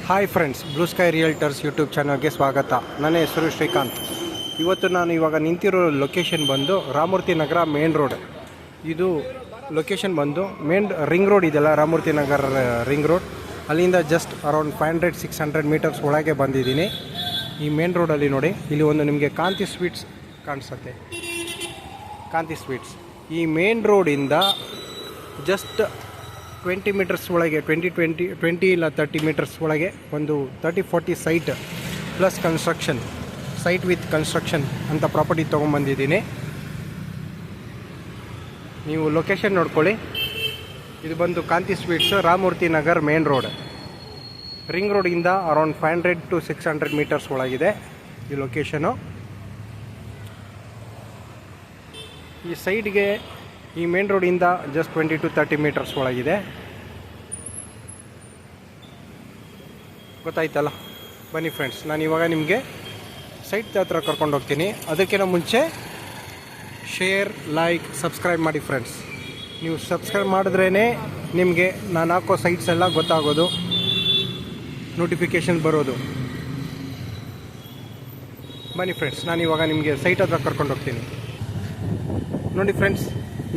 Hi friends, blue sky realtors YouTube ಚಾನಲ್ಗೆ ಸ್ವಾಗತ. ನನ್ನ ಹೆಸರು ಶ್ರೀಕಾಂತ್. ಇವತ್ತು ನಾನು ಇವಾಗ ನಿಂತಿರೋ ಲೊಕೇಶನ್ ಬಂದು ರಾಮಮೂರ್ತಿ ನಗರ ಮೇನ್ ರೋಡ್. ಇದು ಲೊಕೇಶನ್ ಬಂದು ಮೇನ್ ರಿಂಗ್ ರೋಡ್ ಇದೆಯಲ್ಲ, ರಾಮಮೂರ್ತಿ ನಗರ ರಿಂಗ್ ರೋಡ್, ಅಲ್ಲಿಂದ ಜಸ್ಟ್ ಅರೌಂಡ್ 500-600 ಮೀಟರ್ಸ್ ಒಳಗೆ ಬಂದಿದ್ದೀನಿ. ಈ ಮೇನ್ ರೋಡಲ್ಲಿ ನೋಡಿ, ಇಲ್ಲಿ ಒಂದು ನಿಮಗೆ ಕಾಂತಿ ಸ್ವೀಟ್ಸ್ ಕಾಣಿಸುತ್ತೆ. ಕಾಂತಿ ಸ್ವೀಟ್ಸ್ ಈ ಮೇನ್ ರೋಡಿಂದ ಜಸ್ಟ್ 20 ಮೀಟರ್ಸ್ ಒಳಗೆ 20 ಇಲ್ಲ 30 ಮೀಟರ್ಸ್ ಒಳಗೆ ಒಂದು 30-40 site plus construction, site with construction ಅಂತ ಪ್ರಾಪರ್ಟಿ ತೊಗೊಂಬಂದಿದ್ದೀನಿ. ನೀವು ಲೊಕೇಶನ್ ನೋಡ್ಕೊಳ್ಳಿ. ಇದು ಬಂದು Kanti sweets, Ramamurthy Nagar main road, ring ರೋಡಿಂದ ಅರೌಂಡ್ 500-600 ಮೀಟರ್ಸ್ ಒಳಗಿದೆ ಈ ಲೊಕೇಶನು. ಈ ಸೈಡ್ಗೆ ಈ ಮೇನ್ ರೋಡಿಂದ ಜಸ್ಟ್ 20-30 ಮೀಟರ್ಸ್ ಒಳಗಿದೆ. ಗೊತ್ತಾಯ್ತಲ್ಲ? ಬನ್ನಿ ಫ್ರೆಂಡ್ಸ್, ನಾನು ಇವಾಗ ನಿಮಗೆ ಸೈಟ್ ಹತ್ರ ಕರ್ಕೊಂಡು ಹೋಗ್ತೀನಿ. ಅದಕ್ಕಿಂತ ಮುಂಚೆ ಶೇರ್, ಲೈಕ್, ಸಬ್ಸ್ಕ್ರೈಬ್ ಮಾಡಿ ಫ್ರೆಂಡ್ಸ್. ನೀವು ಸಬ್ಸ್ಕ್ರೈಬ್ ಮಾಡಿದ್ರೇ ನಿಮಗೆ ನಾನು ಹಾಕೋ ಸೈಟ್ಸ್ ಎಲ್ಲ ಗೊತ್ತಾಗೋದು, ನೋಟಿಫಿಕೇಷನ್ ಬರೋದು. ಬನ್ನಿ ಫ್ರೆಂಡ್ಸ್, ನಾನು ಇವಾಗ ನಿಮಗೆ ಸೈಟ್ ಹತ್ರ ಕರ್ಕೊಂಡು ಹೋಗ್ತೀನಿ. ನೋಡಿ ಫ್ರೆಂಡ್ಸ್,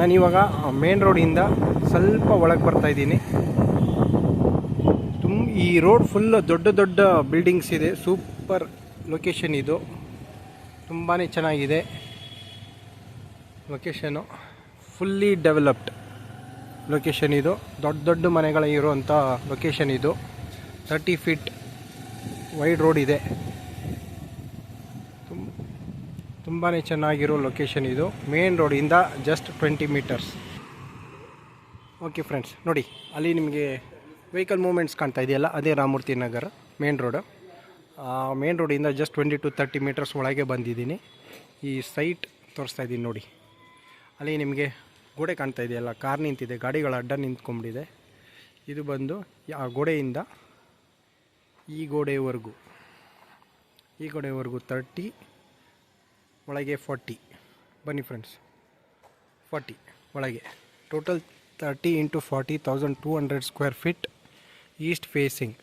ನಾನಿವಾಗ ಮೇನ್ ರೋಡಿಂದ ಸ್ವಲ್ಪ ಒಳಗೆ ಬರ್ತಾಯಿದ್ದೀನಿ. ಈ ರೋಡ್ ಫುಲ್ ದೊಡ್ಡ ದೊಡ್ಡ ಬಿಲ್ಡಿಂಗ್ಸ್ ಇದೆ. ಸೂಪರ್ ಲೊಕೇಶನ್ ಇದು, ತುಂಬಾ ಚೆನ್ನಾಗಿದೆ ಲೊಕೇಶನು. ಫುಲ್ಲಿ ಡೆವಲಪ್ಡ್ ಲೊಕೇಶನ್ ಇದು. ದೊಡ್ಡ ದೊಡ್ಡ ಮನೆಗಳ ಇರುವಂಥ ಲೊಕೇಶನ್ ಇದು. 30 ಫೀಟ್ ವೈಡ್ ರೋಡ್ ಇದೆ. ತುಂಬಾ ಚೆನ್ನಾಗಿರೋ ಲೊಕೇಶನ್ ಇದು. ಮೇನ್ ರೋಡಿಂದ ಜಸ್ಟ್ 20 ಮೀಟರ್ಸ್. ಓಕೆ ಫ್ರೆಂಡ್ಸ್, ನೋಡಿ ಅಲ್ಲಿ ನಿಮಗೆ ವೆಹಿಕಲ್ ಮೂವ್ಮೆಂಟ್ಸ್ ಕಾಣ್ತಾ ಇದೆಯಲ್ಲ, ಅದೇ Ramamurthy Nagara main road. Main ರೋಡಿಂದ ಜಸ್ಟ್ 20-30 ಮೀಟರ್ಸ್ ಒಳಗೆ ಬಂದಿದ್ದೀನಿ. ಈ ಸೈಟ್ ತೋರಿಸ್ತಾ ಇದ್ದೀನಿ ನೋಡಿ. ಅಲ್ಲಿ ನಿಮಗೆ ಗೋಡೆ ಕಾಣ್ತಾ ಇದೆಯಲ್ಲ, ಕಾರ್ ನಿಂತಿದೆ, ಗಾಡಿಗಳ ಅಡ್ಡ ನಿಂತ್ಕೊಂಡ್ಬಿಟ್ಟಿದೆ. ಇದು ಬಂದು ಆ ಗೋಡೆಯಿಂದ ಈ ಗೋಡೆವರೆಗೂ 30 ಒಳಗೆ 40. ಬನ್ನಿ ಫ್ರೆಂಡ್ಸ್, 40 ಒಳಗೆ total 30 × 40 1200 square feet East facing.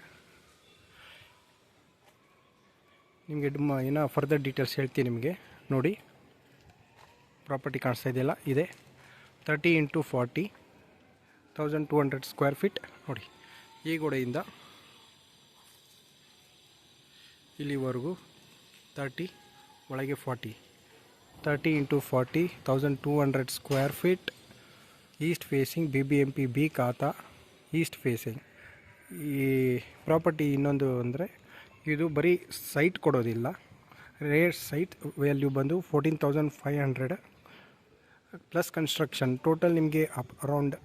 ನಿಮಗೆ ಏನೋ ಫರ್ದರ್ ಡೀಟೇಲ್ಸ್ ಹೇಳ್ತೀನಿ ನಿಮಗೆ. ನೋಡಿ, ಪ್ರಾಪರ್ಟಿ ಕಾಣಿಸ್ತಾ ಇದೆಯಲ್ಲ, ಇದೆ 30 × 40 1200 ಸ್ಕ್ವೇರ್ ಫೀಟ್. ನೋಡಿ, ಈ ಗೋಡೆಯಿಂದ ಇಲ್ಲಿವರೆಗೂ 30 ಒಳಗೆ 40. 30 × 40 1200 square feet East facing, BBMP B khata, east facing. ಈ ಪ್ರಾಪರ್ಟಿ ಇನ್ನೊಂದು ಅಂದರೆ, ಇದು ಬರೀ ಸೈಟ್ ಕೊಡೋದಿಲ್ಲ. ರೇಟ್ ಸೈಟ್ ವ್ಯಾಲ್ಯೂ ಬಂದು 14,500 ಪ್ಲಸ್ ಕನ್ಸ್ಟ್ರಕ್ಷನ್. ಟೋಟಲ್ ನಿಮಗೆ ಅರೌಂಡ್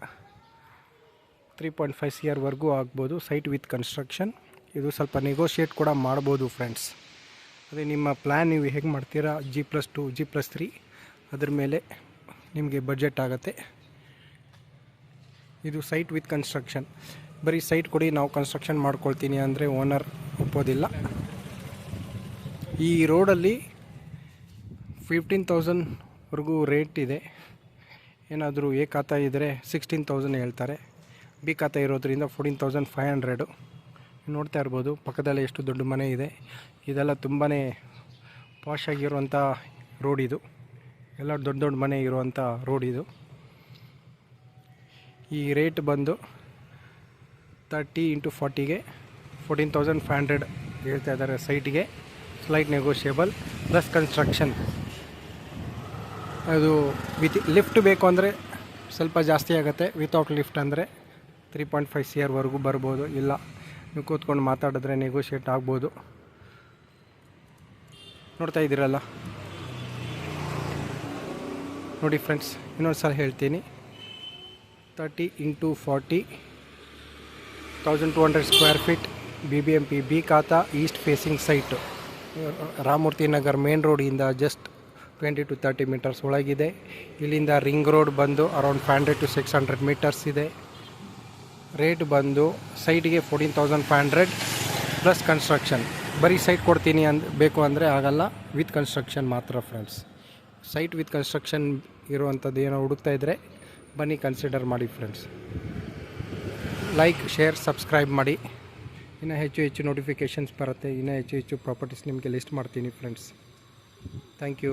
3.5 CR ಆಗ್ಬೋದು ಸೈಟ್ ವಿತ್ ಕನ್ಸ್ಟ್ರಕ್ಷನ್. ಇದು ಸ್ವಲ್ಪ ನೆಗೋಷಿಯೇಟ್ ಕೂಡ ಮಾಡ್ಬೋದು ಫ್ರೆಂಡ್ಸ್. ಅದೇ ನಿಮ್ಮ ಪ್ಲ್ಯಾನ್ ನೀವು ಹೇಗೆ ಮಾಡ್ತೀರಾ, G+2 G+3 ಅದ್ರ ಮೇಲೆ ನಿಮಗೆ ಬಜೆಟ್ ಆಗುತ್ತೆ. ಇದು ಸೈಟ್ ವಿತ್ ಕನ್ಸ್ಟ್ರಕ್ಷನ್. ಬರೀ ಸೈಟ್ ಕೊಡಿ, ನಾವು ಕನ್ಸ್ಟ್ರಕ್ಷನ್ ಮಾಡ್ಕೊಳ್ತೀನಿ ಅಂದರೆ ಓನರ್ ಒಪ್ಪೋದಿಲ್ಲ. ಈ ರೋಡಲ್ಲಿ 15,000 ರೇಟ್ ಇದೆ. ಏನಾದರೂ ಎ ಖಾತಾ ಇದ್ದರೆ 16,000 ಹೇಳ್ತಾರೆ. ಬಿ ಖಾತಾ ಇರೋದ್ರಿಂದ 14,500. ನೋಡ್ತಾ ಇರ್ಬೋದು ಪಕ್ಕದಲ್ಲೇ ಎಷ್ಟು ದೊಡ್ಡ ಮನೆ ಇದೆ. ಇದೆಲ್ಲ ತುಂಬಾ ಪಾಶ್ ಆಗಿರುವಂಥ ರೋಡ್ ಇದು. ಎಲ್ಲ ದೊಡ್ಡ ದೊಡ್ಡ ಮನೆ ಇರುವಂಥ ರೋಡ್ ಇದು. ಈ ರೇಟ್ ಬಂದು 30 × 40ಗೆ 14,500 ಹೇಳ್ತಾ ಇದ್ದಾರೆ ಸೈಟಿಗೆ. Slight negotiable plus construction. ಅದು ವಿತ್ ಲಿಫ್ಟ್ ಬೇಕು ಅಂದರೆ ಸ್ವಲ್ಪ ಜಾಸ್ತಿ ಆಗುತ್ತೆ. ವಿತೌಟ್ ಲಿಫ್ಟ್ ಅಂದರೆ 3.5 CR ಬರ್ಬೋದು. ಇಲ್ಲ ನೀವು ಕೂತ್ಕೊಂಡು ಮಾತಾಡಿದ್ರೆ ನೆಗೋಷಿಯೇಟ್ ಆಗ್ಬೋದು. ನೋಡ್ತಾ ಇದ್ದೀರಲ್ಲ, ನೋಡಿ ಫ್ರೆಂಡ್ಸ್, ಇನ್ನೊಂದು ಸಲ ಹೇಳ್ತೀನಿ. 30 × 40 1200 square feet BBMP B khata east facing site. Ramamurthy Nagar main ರೋಡಿಂದ ಜಸ್ಟ್ 20-30 ಮೀಟರ್ಸ್ ಒಳಗಿದೆ. ಇಲ್ಲಿಂದ ರಿಂಗ್ ರೋಡ್ ಬಂದು ಅರೌಂಡ್ 500-600 ಮೀಟರ್ಸ್ ಇದೆ. ರೇಟ್ ಬಂದು ಸೈಟಿಗೆ 14,500 ಪ್ಲಸ್ ಕನ್ಸ್ಟ್ರಕ್ಷನ್. ಬರೀ ಸೈಟ್ ಕೊಡ್ತೀನಿ ಬೇಕು ಅಂದರೆ ಆಗಲ್ಲ, ವಿತ್ ಕನ್ಸ್ಟ್ರಕ್ಷನ್ ಮಾತ್ರ ಫ್ರೆಂಡ್ಸ್. ಸೈಟ್ ವಿತ್ ಕನ್ಸ್ಟ್ರಕ್ಷನ್ ಇರುವಂಥದ್ದು ಏನೋ ಹುಡುಕ್ತಾ ಇದ್ದರೆ ಬನ್ನಿ, ಕನ್ಸಿಡರ್ ಮಾಡಿ ಫ್ರೆಂಡ್ಸ್. ಲೈಕ್, ಶೇರ್, ಸಬ್ಸ್ಕ್ರೈಬ್ ಮಾಡಿ. ಇನ್ನೂ ಹೆಚ್ಚು ಹೆಚ್ಚು ನೋಟಿಫಿಕೇಷನ್ಸ್ ಬರುತ್ತೆ, ಇನ್ನೂ ಹೆಚ್ಚು ಹೆಚ್ಚು ಪ್ರಾಪರ್ಟೀಸ್ ನಿಮಗೆ ಲಿಸ್ಟ್ ಮಾಡ್ತೀನಿ ಫ್ರೆಂಡ್ಸ್. Thank you.